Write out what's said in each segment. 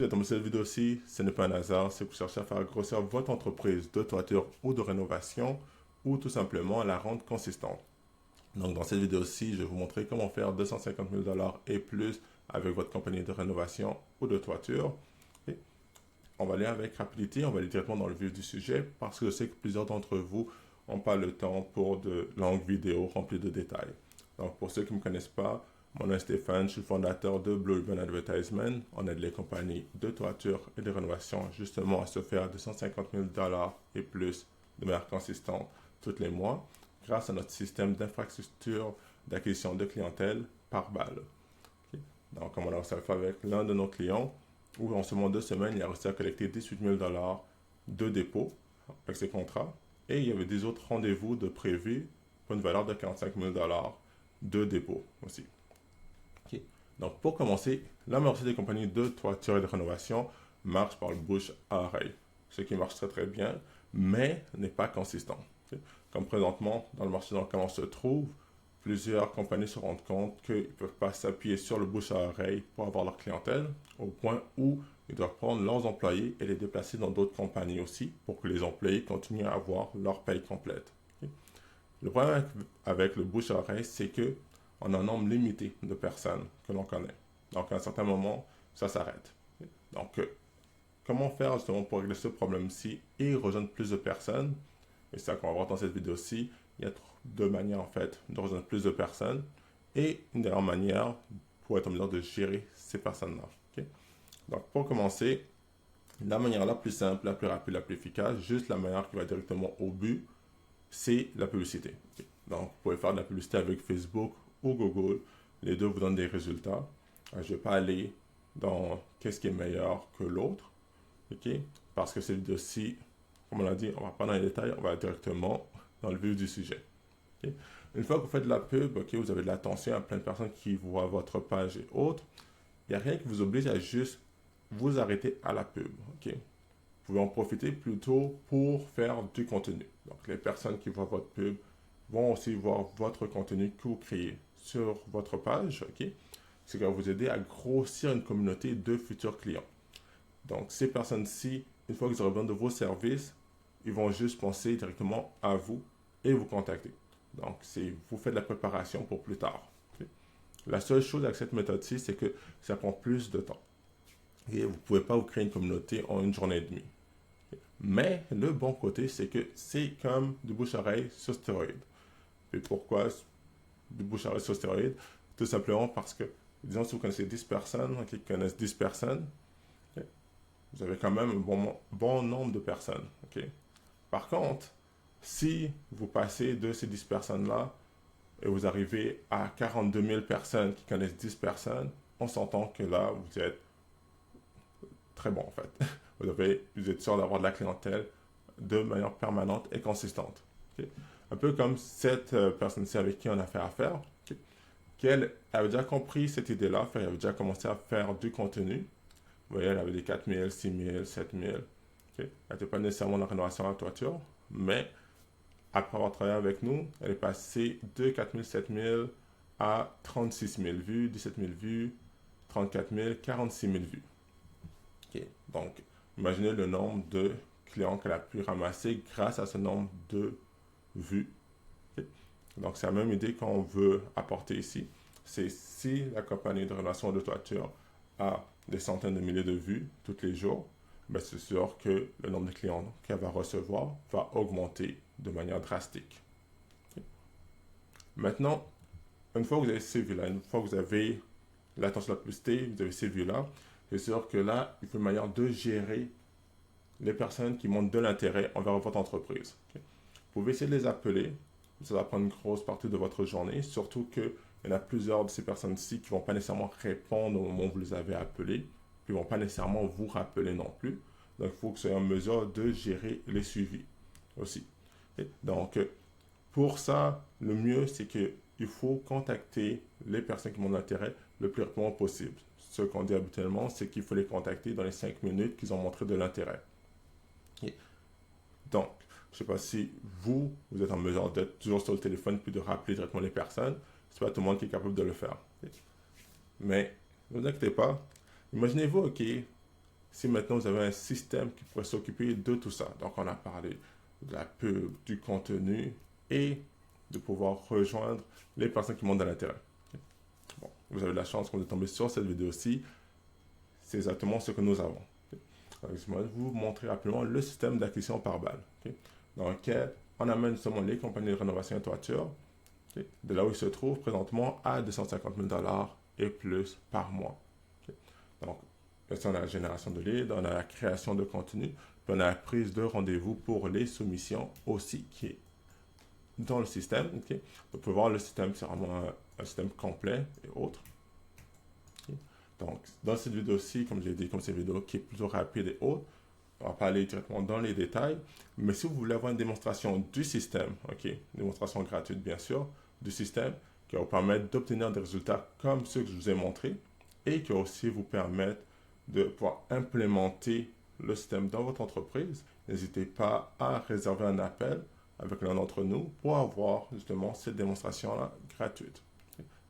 vous êtes tombé sur cette vidéo-ci, ce n'est pas un hasard, c'est que vous cherchez à faire grossir votre entreprise de toiture ou de rénovation ou tout simplement à la rendre consistante. Donc dans cette vidéo-ci, je vais vous montrer comment faire 250 000 $ et plus avec votre compagnie de rénovation ou de toiture. Et on va aller avec rapidité, on va aller directement dans le vif du sujet parce que je sais que plusieurs d'entre vous n'ont pas le temps pour de longues vidéos remplies de détails. Donc pour ceux qui ne me connaissent pas, mon nom est Stéphane, je suis fondateur de Blue Ribbon Advertisement. On aide les compagnies de toiture et de rénovation justement à se faire 250 000 $ et plus de manière consistante tous les mois grâce à notre système d'infrastructure d'acquisition de clientèle par balle. Okay. Donc, comme on a réussi à le faire avec l'un de nos clients, où en seulement 2 semaines, il a réussi à collecter 18 000 $ de dépôt avec ses contrats. Et il y avait des autres rendez-vous de prévus pour une valeur de 45 000 $ de dépôt aussi. Okay. Donc, pour commencer, la majorité des compagnies de toiture et de rénovation marchent par le bouche à oreille, ce qui marche très très bien, mais n'est pas consistant. Okay. Comme présentement, dans le marché dans lequel on se trouve, plusieurs compagnies se rendent compte qu'ils ne peuvent pas s'appuyer sur le bouche à oreille pour avoir leur clientèle, au point où ils doivent prendre leurs employés et les déplacer dans d'autres compagnies aussi pour que les employés continuent à avoir leur paye complète. Okay. Le problème avec le bouche à oreille, c'est que on a un nombre limité de personnes que l'on connaît. Donc, à un certain moment, ça s'arrête. Donc, comment faire justement pour régler ce problème-ci et rejoindre plus de personnes? Et c'est ça qu'on va voir dans cette vidéo-ci. Il y a deux manières, en fait, de rejoindre plus de personnes et une dernière manière pour être en mesure de gérer ces personnes-là. Okay? Donc, pour commencer, la manière la plus simple, la plus rapide, la plus efficace, juste la manière qui va directement au but, c'est la publicité. Okay? Donc, vous pouvez faire de la publicité avec Facebook ou Google. Les deux vous donnent des résultats. Je ne vais pas aller dans qu'est-ce qui est meilleur que l'autre. Okay? Parce que cette vidéo-ci, comme on l'a dit, on ne va pas dans les détails, on va directement dans le vif du sujet. Okay? Une fois que vous faites de la pub, okay, vous avez de l'attention à plein de personnes qui voient votre page et autres, il n'y a rien qui vous oblige à juste vous arrêter à la pub. Okay? Vous pouvez en profiter plutôt pour faire du contenu. Donc, les personnes qui voient votre pub vont aussi voir votre contenu que vous créez sur votre page. Okay? Ce qui va vous aider à grossir une communauté de futurs clients. Donc, ces personnes-ci, une fois qu'ils auront besoin de vos services, ils vont juste penser directement à vous et vous contacter. Donc, vous faites de la préparation pour plus tard. Okay? La seule chose avec cette méthode-ci, c'est que ça prend plus de temps. Et vous ne pouvez pas vous créer une communauté en une journée et demie. Okay? Mais le bon côté, c'est que c'est comme du bouche-oreille sur stéroïdes. Et pourquoi du bouche-oreille sur stéroïdes? Tout simplement parce que, disons, si vous connaissez 10 personnes, qui connaissent 10 personnes, okay, vous avez quand même un bon nombre de personnes. Okay? Par contre, si vous passez de ces 10 personnes-là et vous arrivez à 42 000 personnes qui connaissent 10 personnes, on s'entend que là, vous êtes très bon en fait. Vous êtes sûr d'avoir de la clientèle de manière permanente et consistante. Okay? Un peu comme cette personne-ci avec qui on a fait affaire, okay, qu'elle avait déjà compris cette idée-là, elle avait déjà commencé à faire du contenu. Vous voyez, elle avait des 4 000, 6 000, 7 000. Okay? Elle n'était pas nécessairement dans la rénovation à la toiture, mais après avoir travaillé avec nous, elle est passée de 4 000, 7 000 à 36 000 vues, 17 000 vues, 34 000, 46 000 vues. Okay. Donc, imaginez le nombre de clients qu'elle a pu ramasser grâce à ce nombre de vues. Okay. Donc, c'est la même idée qu'on veut apporter ici. C'est si la compagnie de rénovation de toiture a des centaines de milliers de vues tous les jours, ben c'est sûr que le nombre de clients qu'elle va recevoir va augmenter de manière drastique. Okay. Maintenant, une fois que vous avez ces vues-là, une fois que vous avez l'attention de la publicité, vous avez ces vues-là, c'est sûr que là, il faut une manière de gérer les personnes qui montrent de l'intérêt envers votre entreprise. Okay. Vous pouvez essayer de les appeler, ça va prendre une grosse partie de votre journée, surtout qu'il y en a plusieurs de ces personnes-ci qui ne vont pas nécessairement répondre au moment où vous les avez appelés, puis ne vont pas nécessairement vous rappeler non plus. Donc, il faut que vous soyez en mesure de gérer les suivis aussi. Okay. Donc, pour ça, le mieux, c'est qu'il faut contacter les personnes qui montrent l'intérêt le plus rapidement possible. Ce qu'on dit habituellement, c'est qu'il faut les contacter dans les 5 minutes qu'ils ont montré de l'intérêt. Okay. Donc, je ne sais pas si vous êtes en mesure d'être toujours sur le téléphone puis de rappeler directement les personnes. Ce n'est pas tout le monde qui est capable de le faire. Okay. Mais ne vous inquiétez pas. Imaginez-vous, ok, si maintenant vous avez un système qui pourrait s'occuper de tout ça. Donc, on a parlé de la pub, du contenu et de pouvoir rejoindre les personnes qui montent dans l'intérêt. Bon, vous avez la chance quand vous êtes tombé sur cette vidéo-ci. C'est exactement ce que nous avons. Donc, je vais vous montrer rapidement le système d'acquisition par balle, dans lequel on amène justement les compagnies de rénovation et toiture, de là où ils se trouvent présentement à 250 000 $ et plus par mois. Donc, on a la génération de leads, on a la création de contenu, puis on a la prise de rendez-vous pour les soumissions aussi qui est dans le système. Vous pouvez voir le système, c'est vraiment un système complet et autres. Donc, dans cette vidéo-ci, comme j'ai dit, comme c'est une vidéo qui est plutôt rapide et haute, on va pas aller directement dans les détails, mais si vous voulez avoir une démonstration du système, une démonstration gratuite bien sûr, du système, qui va vous permettre d'obtenir des résultats comme ceux que je vous ai montrés, et qui va aussi vous permettre de pouvoir implémenter le système dans votre entreprise, n'hésitez pas à réserver un appel avec l'un d'entre nous pour avoir justement cette démonstration-là gratuite.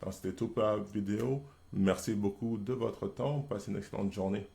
Donc, c'était tout pour la vidéo. Merci beaucoup de votre temps. Passez une excellente journée.